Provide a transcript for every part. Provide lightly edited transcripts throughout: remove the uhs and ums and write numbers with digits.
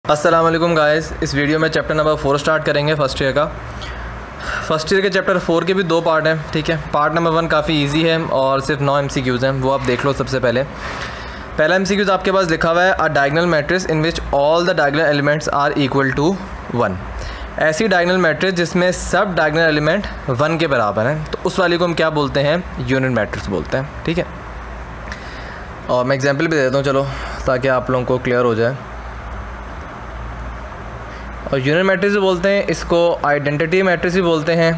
अस्सलाम वालेकुम गाइस। इस वीडियो में चैप्टर नंबर 4 स्टार्ट करेंगे फर्स्ट ईयर का। फर्स्ट ईयर के चैप्टर 4 के भी 2 पार्ट हैं, ठीक है। पार्ट नंबर 1 काफ़ी इजी है और सिर्फ 9 MCQs हैं, वो आप देख लो। सबसे पहला MCQs आपके पास लिखा हुआ है a diagonal matrix in which all the diagonal elements are equal to 1। ऐसी डायगोनल मैट्रिक्स जिसमें सब डायगोनल एलिमेंट 1 के बराबर हैं, तो उस वाली को हम क्या बोलते हैं? यूनिट मैट्रिक्स बोलते हैं, ठीक है। और मैं एग्जाम्पल भी दे देता हूँ चलो, ताकि आप लोगों को क्लियर हो जाए। और यूनिट मैट्रिक्स भी बोलते हैं इसको, आइडेंटिटी मैट्रिक्स भी बोलते हैं,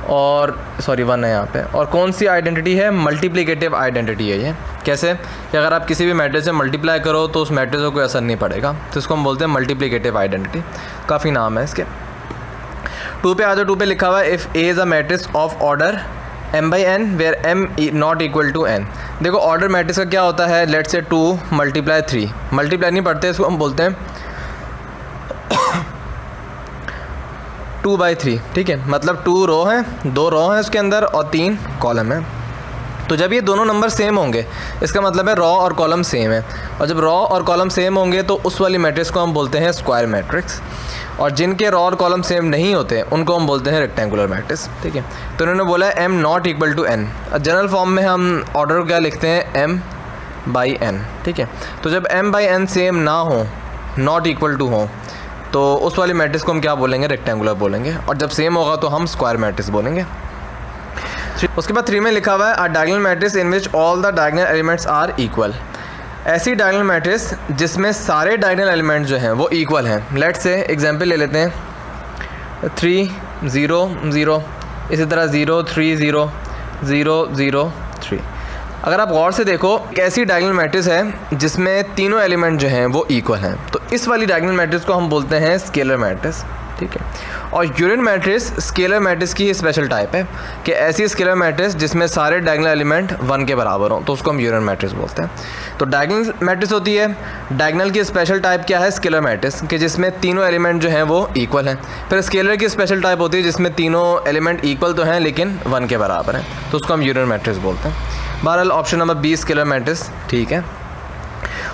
और सॉरी 1 है यहाँ पे। और कौन सी आइडेंटिटी है? मल्टीप्लिकेटिव आइडेंटिटी है ये। कैसे कि अगर आप किसी भी मैट्रिक्स से मल्टीप्लाई करो तो उस मैट्रिक्स को कोई असर नहीं पड़ेगा, तो इसको हम बोलते हैं मल्टीप्लिकेटिव आइडेंटिटी। काफ़ी नाम है इसके। 2 पे आ जाओ। 2 पे लिखा हुआ है if A is a matrix of order m/n where m not equal to n। देखो ऑर्डर मैट्रिक्स का क्या होता है? लेट्स से 2 × 3 मल्टीप्लाई नहीं पढ़ते, इसको हम बोलते हैं 2/3, ठीक है। मतलब 2 रो हैं, 2 रो हैं उसके अंदर और 3 कॉलम है। तो जब ये दोनों नंबर सेम होंगे इसका मतलब है रॉ और कॉलम सेम है, और जब रॉ और कॉलम सेम होंगे तो उस वाली मैट्रिक्स को हम बोलते हैं स्क्वायर मैट्रिक्स। और जिनके रॉ और कॉलम सेम नहीं होते उनको हम बोलते हैं रेक्टेंगुलर मैट्रिक्स, ठीक है। तो उन्होंने बोला है m not equal to n। General form में हम ऑर्डर को क्या लिखते हैं? m/n, ठीक है। तो जब m/n सेम ना हो, नॉट इक्वल टू हो, तो उस वाली मैट्रिक्स को हम क्या बोलेंगे? रेक्टेंगुलर बोलेंगे। और जब सेम होगा तो हम स्क्वायर मैट्रिक्स बोलेंगे। उसके बाद 3 में लिखा हुआ है a diagonal matrix in which all the diagonal elements are equal. ऐसी डायगोनल मैट्रिक्स जिसमें सारे डायगोनल एलिमेंट जो हैं वो इक्वल हैं। लेट्स से एग्जांपल ले लेते हैं 3 0 0, इसी तरह 0 3 0 0 0 3। अगर आप गौर से देखो, एक ऐसी डायगोनल मैट्रिक्स है जिसमें तीनों एलिमेंट जो हैं वो इक्वल हैं, तो इस वाली डायगोनल मैट्रिक्स को हम बोलते हैं स्केलर मैट्रिक्स, ठीक है। और यूनिट मैट्रिक्स स्केलर मैट्रिक्स की स्पेशल टाइप है कि ऐसी स्केलर मैट्रिक्स जिसमें सारे डायगोनल एलिमेंट 1 के बराबर हों, तो उसको हम यूनिट मैट्रिक्स बोलते हैं। तो डायगोनल मैट्रिक्स होती है, डायगोनल की स्पेशल टाइप क्या है? स्केलर मैट्रिक्स, कि जिसमें तीनों एलिमेंट जो हैं वो इक्वल हैं। फिर स्केलर की स्पेशल टाइप होती है जिसमें तीनों एलिमेंट इक्वल तो हैं लेकिन 1 के बराबर हैं, तो उसको हम यूनिट मैट्रिक्स बोलते हैं। बहरहाल ऑप्शन नंबर 20 स्केलर मैट्रिक्स, ठीक है।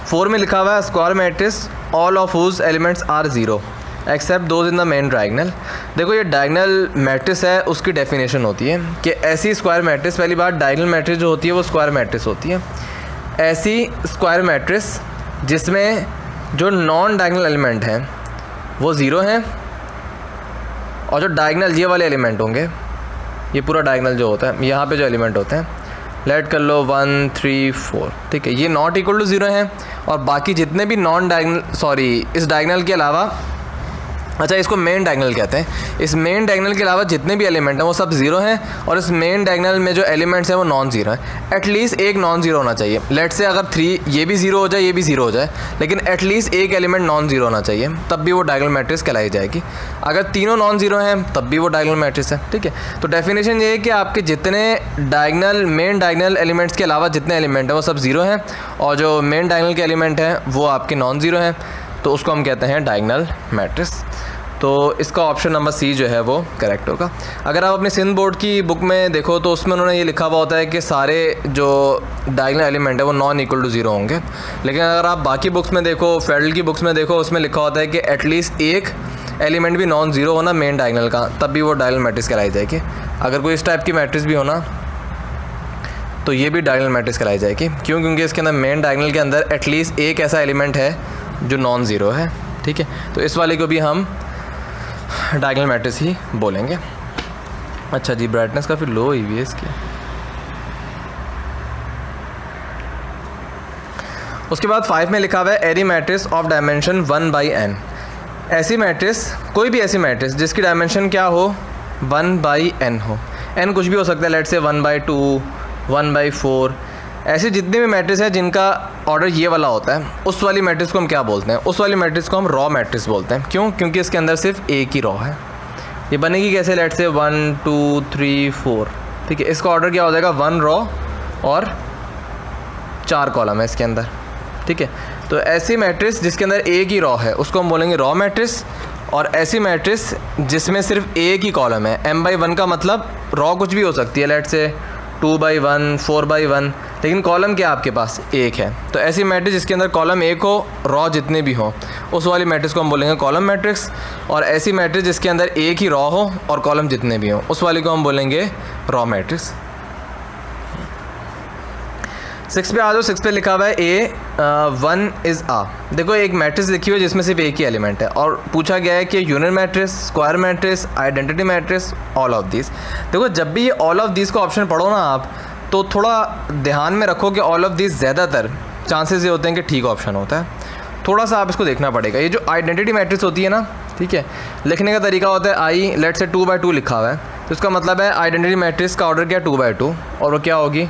4 में लिखा हुआ है square matrix all of whose elements are 0 except those in the main diagonal. देखो ये डायगोनल मैट्रिक्स है, उसकी डेफिनेशन होती है कि ऐसी स्क्वायर मैट्रिक्स, पहली बात डायगोनल मैट्रिक्स जो होती है वो स्क्वायर मैट्रिक्स होती है। ऐसी स्क्वायर मैट्रिक्स जिसमें जो नॉन डायगोनल एलिमेंट हैं वो 0 हैं, और जो डायगोनल ये वाले एलिमेंट होंगे, ये पूरा डायगोनल जो होता है, यहाँ पे जो एलिमेंट होते हैं, लेट कर लो 1 3 4, ठीक है, ये नॉट इक्वल टू 0 हैं। और बाकी जितने भी नॉन डायगोनल, सॉरी इस डायगोनल के अलावा, अच्छा इसको मेन डायगोनल कहते हैं, इस मेन डायगोनल के अलावा जितने भी एलिमेंट हैं वो सब 0 हैं, और इस मेन डायगोनल में जो एलिमेंट्स हैं वो नॉन 0 हैं। एटलीस्ट एक नॉन 0 होना चाहिए। लेट से अगर 3 ये भी 0 हो जाए, ये भी 0 हो जाए, लेकिन एटलीस्ट एक एलिमेंट नॉन 0 होना चाहिए, तब भी वो डायगोनल मैट्रिक्स कहलाई जाएगी। अगर तीनों नॉन 0 हैं तब भी वो डायगोनल मैट्रिक्स है, ठीक है। तो डेफिनेशन ये है कि आपके जितने डायगोनल, मेन डायगोनल एलिमेंट्स के अलावा जितने एलिमेंट हैं वो सब 0 हैं, और जो मेन डायगोनल के एलिमेंट हैं वो आपके नॉन 0 हैं, तो उसको हम कहते हैं डायगोनल मैट्रिक्स। तो इसका ऑप्शन नंबर सी जो है वो करेक्ट होगा। अगर आप अपने सिंध बोर्ड की बुक में देखो तो उसमें उन्होंने ये लिखा हुआ होता है कि सारे जो डायगोनल एलिमेंट है वो नॉन इक्वल टू 0 होंगे, लेकिन अगर आप बाकी बुक्स में देखो, फेडरल की बुक्स में देखो, उसमें लिखा होता है कि एटलीस्ट एक एलिमेंट भी नॉन 0 होना मेन डायगोनल का, तब भी वो डायगोनल मैट्रिक्स कहलाई जाएगी। अगर कोई इस टाइप की मैट्रिक्स भी होना तो ये भी डायगोनल मैट्रिक्स कहलाई जाएगी। क्यों? क्योंकि इसके अंदर मेन डायगोनल के अंदर एटलीस्ट एक ऐसा एलिमेंट है जो नॉन 0 है, ठीक है। तो इस वाले को भी हम डायगोनल मैट्रिक्स ही बोलेंगे। अच्छा जी, ब्राइटनेस काफ़ी लो हुई है इसकी। उसके बाद 5 में लिखा हुआ है एरी मैट्रिक्स ऑफ डायमेंशन 1/n। ऐसी मैट्रिक्स, कोई भी ऐसी मैट्रिक्स जिसकी डायमेंशन क्या हो? 1/n हो। n कुछ भी हो सकता है, लेट से 1/2 1/4, ऐसे जितने भी मैट्रिक्स हैं जिनका ऑर्डर ये वाला होता है, उस वाली मैट्रिक्स को हम क्या बोलते हैं? उस वाली मैट्रिक्स को हम रॉ मैट्रिक्स बोलते हैं। क्यों? क्योंकि इसके अंदर सिर्फ एक ही रॉ है। ये बनेगी कैसे? लेट से 1 2 3 4, ठीक है। इसका ऑर्डर क्या हो जाएगा? 1 रॉ और 4 कॉलम है इसके अंदर, ठीक है। तो ऐसी मैट्रिक्स जिसके अंदर एक ही रॉ है उसको हम बोलेंगे रॉ मैट्रिक्स। और ऐसी मैट्रिक्स जिसमें सिर्फ एक ही कॉलम है, m/1 का मतलब रॉ कुछ भी हो सकती है, लेट से 2/1 4/1, लेकिन कॉलम क्या आपके पास एक है। तो ऐसी मैट्रिक्स जिसके अंदर कॉलम एक हो, रॉ जितने भी हों, उस वाली मैट्रिक्स को हम बोलेंगे कॉलम मैट्रिक्स। और ऐसी मैट्रिक्स जिसके अंदर एक ही रॉ हो और कॉलम जितने भी हों, उस वाली को हम बोलेंगे रॉ मैट्रिक्स। 6 पे आ जाओ। 6 पे लिखा हुआ है A1 इज़ आ। देखो एक मैट्रिक्स लिखी हुई है जिसमें सिर्फ एक ही एलिमेंट है और पूछा गया है कि unit matrix, square matrix, identity matrix, all of this. देखो जब भी ये ऑल ऑफ दिस का ऑप्शन पढ़ो ना आप, तो थोड़ा ध्यान में रखो कि ऑल ऑफ दिस ज़्यादातर चांसेस ये होते हैं कि ठीक ऑप्शन होता है। थोड़ा सा आप इसको देखना पड़ेगा। ये जो आइडेंटिटी मैट्रिक्स होती है ना, ठीक है, लिखने का तरीका होता है आई लेट से 2/2 लिखा हुआ है, तो इसका मतलब है आइडेंटिटी मैट्रिक्स का ऑर्डर क्या 2/2 और वो क्या होगी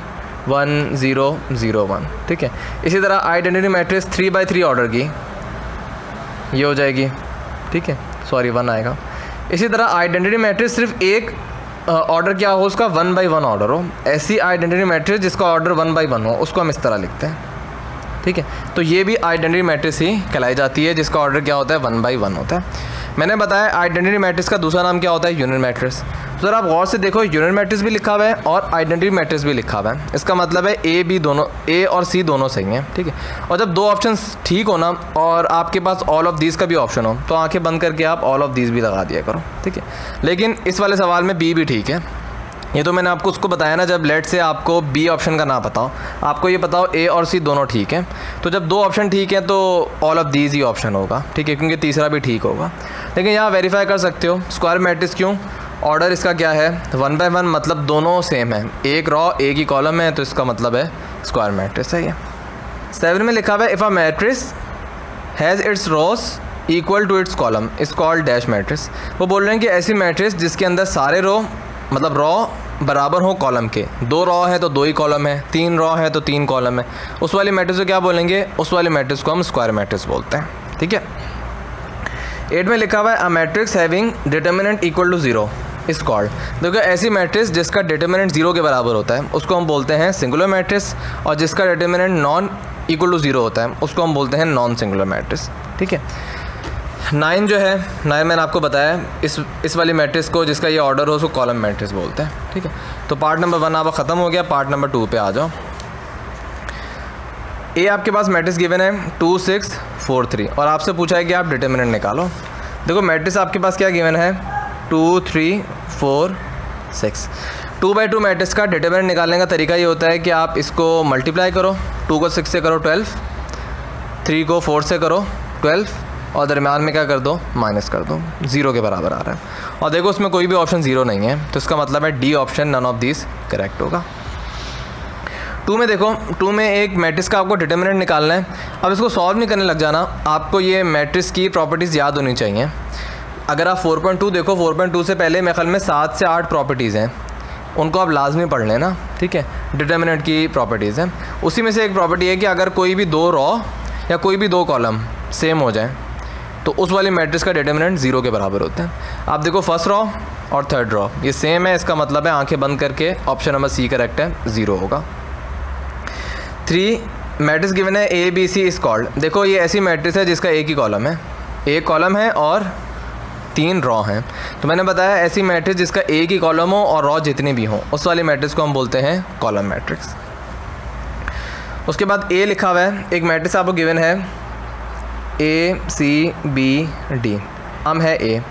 1 0 0 1। ठीक है, इसी तरह आइडेंटिटी मैट्रिक्स 3/3 ऑर्डर की ये हो जाएगी। ठीक है, सॉरी 1 आएगा। इसी तरह आइडेंटिटी मैट्रिक्स सिर्फ एक ऑर्डर क्या हो उसका 1/1 ऑर्डर हो। ऐसी आइडेंटिटी मैट्रिक्स जिसका ऑर्डर 1/1 हो उसको हम इस तरह लिखते हैं। ठीक है, तो ये भी आइडेंटिटी मैट्रिक्स ही कहलाई जाती है जिसका ऑर्डर क्या होता है 1/1 होता है। मैंने बताया आइडेंटिटी मैट्रिक्स का दूसरा नाम क्या होता है यूनिट मैट्रिक्स। तो सर आप गौर से देखो, यूनिट मैट्रिक्स भी लिखा हुआ है और आइडेंटिटी मैट्रिक्स भी लिखा हुआ है। इसका मतलब है ए बी दोनों, ए और सी दोनों सही हैं। ठीक है, और जब दो ऑप्शन ठीक हो ना और आपके पास ऑल ऑफ दीज का भी ऑप्शन हो, तो आंखें बंद करके आप ऑल ऑफ दीज भी लगा दिया करो। ठीक है, लेकिन इस वाले सवाल में बी भी ठीक है। ये तो मैंने आपको उसको बताया ना, जब लेट से आपको बी ऑप्शन का ना बताओ, आपको ये बताओ ए और सी दोनों ठीक हैं, तो जब दो ऑप्शन ठीक हैं तो all of these he option होगा। ठीक है, क्योंकि तीसरा भी ठीक होगा। लेकिन यहाँ वेरीफाई कर सकते हो स्क्वायर मैट्रिक्स क्यों, ऑर्डर इसका क्या है 1/1, मतलब दोनों सेम है, एक रॉ एक ही कॉलम है, तो इसका मतलब है स्क्वायर मैट्रिक्स है ये। 7 में लिखा हुआ है if a matrix has its rows equal to its column is called dash matrix. वो बोल रहे हैं कि ऐसी मैट्रिक्स जिसके अंदर सारे रो मतलब रॉ बराबर हो कॉलम के, 2 रॉ है तो 2 ही कॉलम है, 3 रॉ है तो 3 कॉलम है, उस वाली मैट्रिक्स को क्या बोलेंगे, उस वाली मैट्रिक्स को हम स्क्वायर मैट्रिक्स बोलते हैं। ठीक है, 8 में लिखा हुआ है a matrix having determinant equal to 0 is called. देखो ऐसी मैट्रिक्स जिसका डिटर्मिनेंट 0 के बराबर होता है उसको हम बोलते हैं सिंगुलर मैट्रिक्स, और जिसका डिटर्मिनेंट नॉन इक्वल टू 0 होता है उसको हम बोलते हैं नॉन सिंगुलर मैट्रिक्स। ठीक है, 9 जो है, 9 मैंने आपको बताया इस वाली मैट्रिक्स को जिसका ये ऑर्डर हो उसको कॉलम मैट्रिक्स बोलते हैं। ठीक है, तो पार्ट नंबर 1 आपका ख़त्म हो गया। पार्ट नंबर 2 पे आ जाओ। ए आपके पास मैट्रिक्स गिवन है 2 6 4 3 और आपसे पूछा है कि आप डिटर्मिनेंट निकालो। देखो मैट्रिक्स आपके पास क्या गिवन है 2 3 4 6। 2/2 मैट्रिक्स का डिटर्मिनेंट निकालने का तरीका ये होता है कि आप इसको मल्टीप्लाई करो, 2 को 6 से करो 12, 3 को 4 से करो 12 और दरम्यान में क्या कर दो माइनस कर दो, 0 के बराबर आ रहा है। और देखो उसमें कोई भी ऑप्शन 0 नहीं है, तो इसका मतलब है D option none of this correct होगा। 2 में देखो, 2 में एक मैट्रिक्स का आपको डिटर्मिनेंट निकालना है। अब इसको सॉल्व नहीं करने लग जाना, आपको ये मैट्रिक्स की प्रॉपर्टीज़ याद होनी चाहिए। अगर आप 4.2 देखो, 4.2 से पहले मेरे ख्याल में 7 से 8 प्रॉपर्टीज़ हैं, उनको आप लाजमी पढ़ लेना। ठीक है, डिटर्मिनेंट की प्रॉपर्टीज़ हैं। उसी में से एक प्रॉपर्टी है कि अगर कोई भी 2 रॉ या कोई भी 2 कॉलम सेम हो जाए तो उस वाली मैट्रिक्स का डिटर्मिनेंट 0 के बराबर होता है। आप देखो फर्स्ट रॉ और थर्ड रॉ ये सेम है, इसका मतलब है आंखें बंद करके ऑप्शन नंबर सी करेक्ट है, 0 होगा। 3 मैट्रिक्स गिवन है A B C is called. देखो ये ऐसी मैट्रिक्स है जिसका एक ही कॉलम है, एक कॉलम है और 3 रॉ हैं। तो मैंने बताया ऐसी मैट्रिक्स जिसका एक ही कॉलम हो और रॉ जितनी भी हो उस वाली मैट्रिक्स को हम बोलते हैं कॉलम मैट्रिक्स। उसके बाद ए लिखा हुआ है, एक मैट्रिक्स आपको गिवन है ए सी बी डी, हम है ए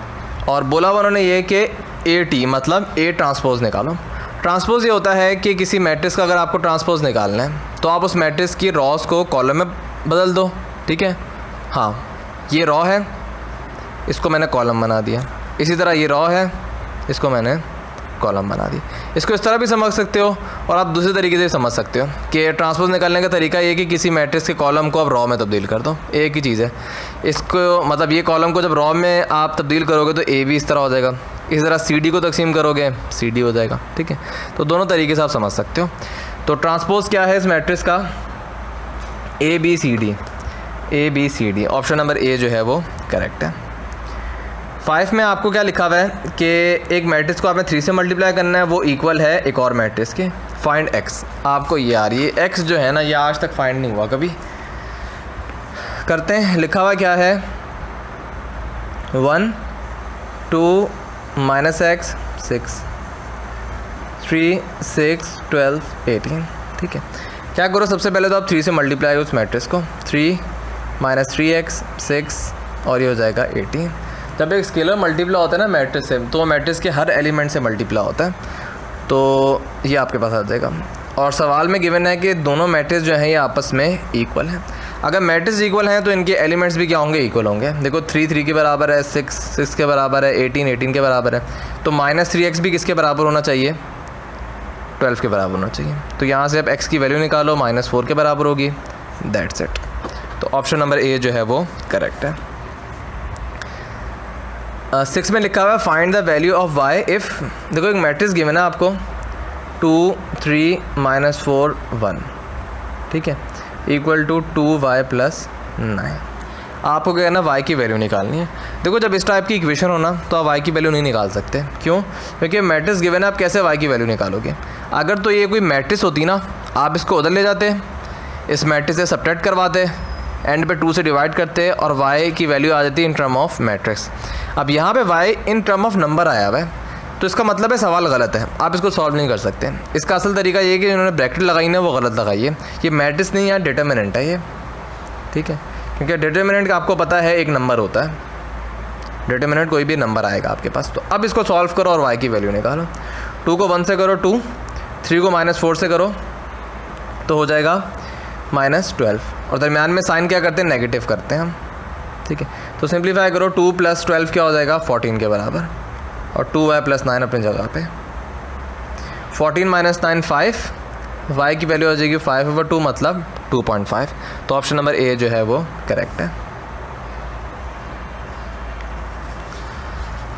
और बोला हुआ उन्होंने ये कि ए टी मतलब ए ट्रांसपोज निकालो। ट्रांसपोज ये होता है कि किसी मैट्रिक्स का अगर आपको ट्रांसपोज निकालना है तो आप उस मैट्रिक्स की रॉस को कॉलम में बदल दो। ठीक है, हाँ ये रॉ है, इसको मैंने कॉलम बना दिया, इसी तरह ये रॉ है, इसको मैंने कॉलम बना दी। इसको इस तरह भी समझ सकते हो और आप दूसरे तरीके से भी समझ सकते हो कि ट्रांसपोज निकालने का तरीका ये कि किसी मैट्रिक्स के कॉलम को आप रॉ में तब्दील कर दो, एक ही चीज़ है। इसको मतलब ये कॉलम को जब रॉ में आप तब्दील करोगे तो ए भी इस तरह हो जाएगा, इस तरह सी डी को तकसीम करोगे सी डी हो जाएगा। ठीक है, तो दोनों तरीके से आप समझ सकते हो। तो ट्रांसपोज क्या है इस मैट्रिक्स का, A B C D, A B C D, option number A जो है वो करेक्ट है। 5 में आपको क्या लिखा हुआ है कि एक मैट्रिक्स को आपने 3 से मल्टीप्लाई करना है, वो इक्वल है एक और मैट्रिक्स के, फाइंड एक्स। आपको ये आ रही है एक्स जो है ना, ये आज तक फाइंड नहीं हुआ कभी, करते हैं। लिखा हुआ क्या है 1 2 -x 6 3 6 12 18। ठीक है, क्या करो, सबसे पहले तो आप 3 से मल्टीप्लाई उस मैट्रिक्स को, 3 माइनस 3x 6 और ये हो जाएगा 18। जब एक स्केलर मल्टीप्लाई होता है ना मैट्रिक्स से, तो मैट्रिक्स के हर एलिमेंट से मल्टीप्लाई होता है, तो ये आपके पास आ जाएगा। और सवाल में गिवन है कि दोनों मैट्रिक्स जो हैं ये आपस में इक्वल हैं। अगर मैट्रिक्स इक्वल हैं तो इनके एलिमेंट्स भी क्या होंगे, इक्वल होंगे। देखो 3 3 के बराबर है, 6 6 के बराबर है, 18 18 के बराबर है, तो माइनस 3x भी किसके बराबर होना चाहिए, 12 के बराबर होना चाहिए। तो यहाँ से आप x की वैल्यू निकालो, -4 के बराबर होगी, दैट्स इट। तो ऑप्शन नंबर ए जो है वो करेक्ट है। 6 में लिखा हुआ है find the value of y if, देखो एक मैट्रिक्स गिवन है आपको 2 3 -4 1, ठीक है, इक्वल टू 2y + 9। आपको क्या करना, y की वैल्यू निकालनी है। देखो जब इस टाइप की इक्वेशन हो ना तो आप y की वैल्यू नहीं निकाल सकते। क्यों? क्योंकि मैट्रिक्स गिवन है, आप कैसे y की वैल्यू निकालोगे। अगर तो ये कोई मैट्रिक्स होती ना, आप इसको उधर ले जाते, इस मैट्रिक्स से सब्ट्रैक्ट करवाते, एंड पे 2 से डिवाइड करते और y की वैल्यू आ जाती है इन टर्म ऑफ मैट्रिक्स। अब यहाँ पे y in term of number आया हुआ है, तो इसका मतलब है सवाल गलत है, आप इसको सॉल्व नहीं कर सकते। इसका असल तरीका ये कि इन्होंने ब्रैकेट लगाई ना वो गलत लगाई है। ये मैट्रिक्स नहीं है, डिटर्मिनेंट है ये, ठीक है, क्योंकि डिटर्मिनेंट का आपको पता है एक नंबर होता है, डिटर्मिनेंट कोई भी नंबर आएगा आपके पास। तो अब इसको सॉल्व करो और y की वैल्यू निकालो। 2 को 1 से करो 2, 3 को -4 से करो तो हो जाएगा -12, और दरमियान में साइन क्या करते हैं, नेगेटिव करते हैं हम, ठीक है। तो सिंप्लीफाई करो, 2 + 12 क्या हो जाएगा, 14 के बराबर, और 2y + 9 अपनी जगह पे। 14 - 9 5, y की वैल्यू हो जाएगी 5/2 मतलब 2.5। तो ऑप्शन नंबर ए जो है वो करेक्ट है।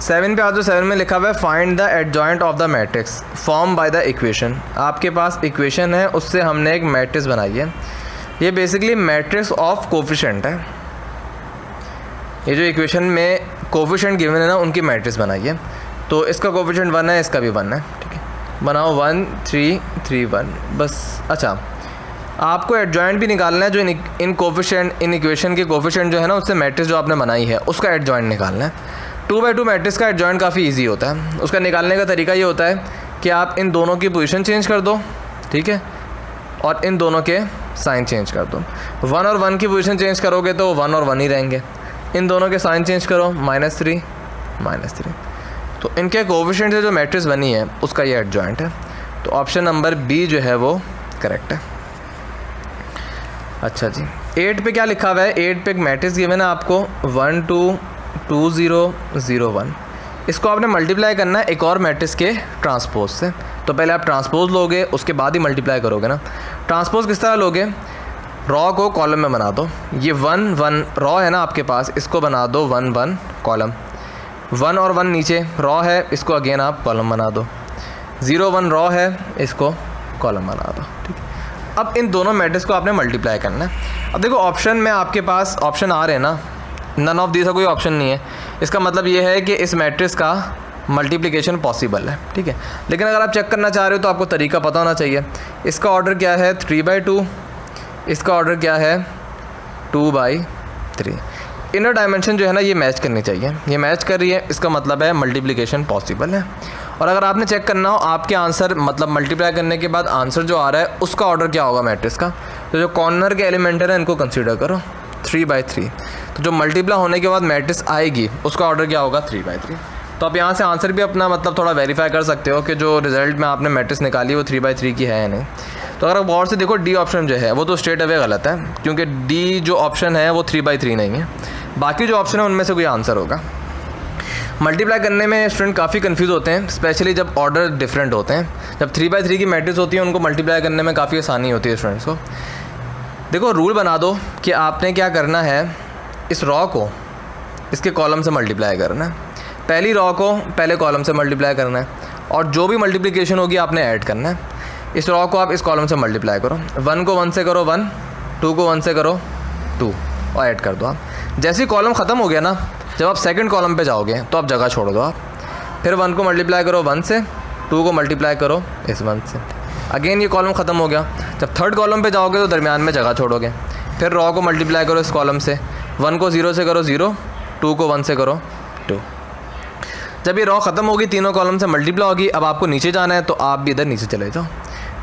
7 पे आ जाओ। 7 में लिखा हुआ है find the adjoint of the matrix form by the equation. आपके पास इक्वेशन है, उससे हमने एक मैट्रिक्स बनाई है। ये बेसिकली मैट्रिक्स ऑफ कोफिशिएंट है। ये जो इक्वेशन में कोफिशिएंट गिवन है ना, उनकी मैट्रिक्स बनाई है। तो इसका कोफिशिएंट 1 है, इसका भी 1 है, ठीक है। बनाओ 1 3 3 1 बस। अच्छा, आपको एडजॉइंट भी निकालना है, जो इन कोफिशिएंट, इन इक्वेशन के कोफिशिएंट जो है ना, उससे मैट्रिक्स जो आपने बनाई है उसका एडजॉइंट निकालना है। 2/2 मैट्रिक्स का एडजॉइंट काफ़ी इजी होता है। उसका निकालने का तरीका ये होता है कि आप इन दोनों की पोजीशन चेंज कर दो, ठीक है, और इन दोनों के साइन चेंज कर दो। 1 और 1 की पोजीशन चेंज करोगे तो 1 और 1 ही रहेंगे। इन दोनों के साइन चेंज करो, -3 -3। तो इनके कोफिशिएंट से जो मैट्रिक्स बनी है उसका ये एडजॉइंट है। तो ऑप्शन नंबर बी जो है वो करेक्ट है। अच्छा जी, 8 पे क्या लिखा हुआ है, 8 पे एक मैट्रिक्स गिवन है आपको 1 2 2 0 0 1। इसको आपने मल्टीप्लाई करना है एक और मैट्रिक्स के ट्रांसपोज से। तो पहले आप ट्रांसपोज लोगे, उसके बाद ही मल्टीप्लाई करोगे ना। ट्रांसपोज किस तरह लोगे, रॉ को कॉलम में बना दो। ये 1 1 रॉ है ना आपके पास, इसको बना दो 1 1 कॉलम। 1 और 1 नीचे रॉ है, इसको अगेन आप कॉलम बना दो। 0 1 रॉ है, इसको कॉलम बना दो, ठीक है। अब इन दोनों मैट्रिक्स को आपने मल्टीप्लाई करना है। अब देखो ऑप्शन में आपके पास ऑप्शन आ रहे हैं ना, नन ऑफ दिस का कोई ऑप्शन नहीं है। इसका मतलब ये है कि इस मैट्रिक्स का मल्टीप्लिकेशन पॉसिबल है, ठीक है। लेकिन अगर आप चेक करना चाह रहे हो तो आपको तरीका पता होना चाहिए। इसका ऑर्डर क्या है, 3/2, इसका ऑर्डर क्या है, 2/3। इनर डायमेंशन जो है ना ये मैच करनी चाहिए, ये मैच कर रही है, इसका मतलब है मल्टीप्लिकेशन पॉसिबल है। और अगर आपने चेक करना हो आपके आंसर, मतलब मल्टीप्लाई करने के बाद आंसर जो आ रहा है उसका ऑर्डर क्या होगा मैट्रिक्स का, तो जो कॉर्नर के एलिमेंट है इनको कंसीडर करो 3/3। तो जो मल्टीप्लाई होने के बाद मैट्रिक्स आएगी उसका ऑर्डर क्या होगा, 3/3। तो आप यहाँ से आंसर भी अपना मतलब थोड़ा वेरीफाई कर सकते हो कि जो रिजल्ट में आपने मैट्रिक्स निकाली वो 3/3 की है या नहीं। तो अगर आप गौर से देखो, डी ऑप्शन जो है वो तो स्ट्रेट अवे गलत है, क्योंकि डी जो ऑप्शन है वो 3/3 नहीं है। बाकी जो ऑप्शन है उनमें से कोई आंसर होगा। मल्टीप्लाई करने में स्टूडेंट काफ़ी कंफ्यूज होते हैं, स्पेशली जब ऑर्डर डिफरेंट होते हैं। जब 3/3 की मैट्रिक्स होती है उनको मल्टीप्लाई करने में काफ़ी आसानी होती है स्टूडेंट्स को। देखो रूल बना दो कि आपने क्या करना है, इस रॉ को इसके कॉलम से मल्टीप्लाई करना है। पहली रॉ को पहले कॉलम से मल्टीप्लाई करना है, और जो भी मल्टीप्लिकेशन होगी आपने ऐड करना है। इस रॉ को आप इस कॉलम से मल्टीप्लाई करो, 1 को 1 से करो 1, 2 को 1 से करो 2, और ऐड कर दो आप। जैसे ही कॉलम ख़त्म हो गया ना, जब आप सेकंड कॉलम पे जाओगे तो आप जगह छोड़ दो आप। फिर 1 को मल्टीप्लाई करो 1 से, 2 को मल्टीप्लाई करो इस 1 से। अगेन ये कॉलम ख़त्म हो गया। जब थर्ड कॉलम पे जाओगे तो दरमियान में जगह छोड़ोगे। फिर रॉ को मल्टीप्लाई करो इस कॉलम से, 1 को 0 से करो 0, 2 को 1 से करो 2। जब ये रॉ ख़त्म होगी, तीनों कॉलम से मल्टीप्लाई होगी, अब आपको नीचे जाना है तो आप भी इधर नीचे चले जाओ।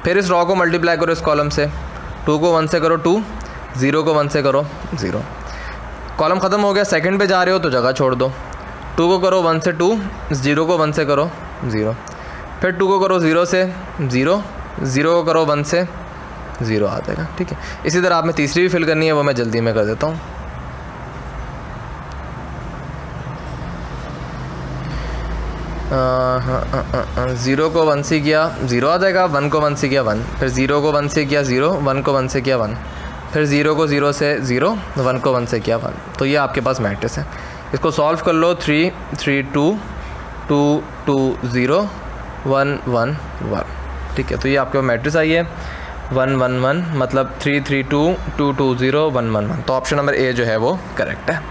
फिर इस रॉ को मल्टीप्लाई करो इस कॉलम से, 2 को 1 से करो 2, 0 को 1 से करो 0। कॉलम ख़त्म हो गया, सेकंड पे जा रहे हो तो जगह छोड़ दो। 2 को करो 1 से 2, 0 को 1 से करो 0, फिर 2 को करो 0 से 0, 0 को करो 1 से 0 आ जाएगा। ठीक है, इसी तरह आप में तीसरी भी फिल करनी है, वो मैं जल्दी में कर देता हूँ। हाँ, 0 को 1 से किया 0 आ जाएगा, 1 को 1 से किया 1, फिर 0 को 1 से किया 0, 1 को 1 से किया 1, फिर 0 को 0 से 0, 1 को 1 से किया 1। तो ये आपके पास मैट्रिक्स है। इसको सॉल्व कर लो। 3 3 2 2 2 0 1 1 1। ठीक है, तो ये आपके पास मैट्रिक्स आई है 1 1 1, मतलब 3 3 2 2 2 0 1 1 1। तो ऑप्शन नंबर ए जो है वो करेक्ट है।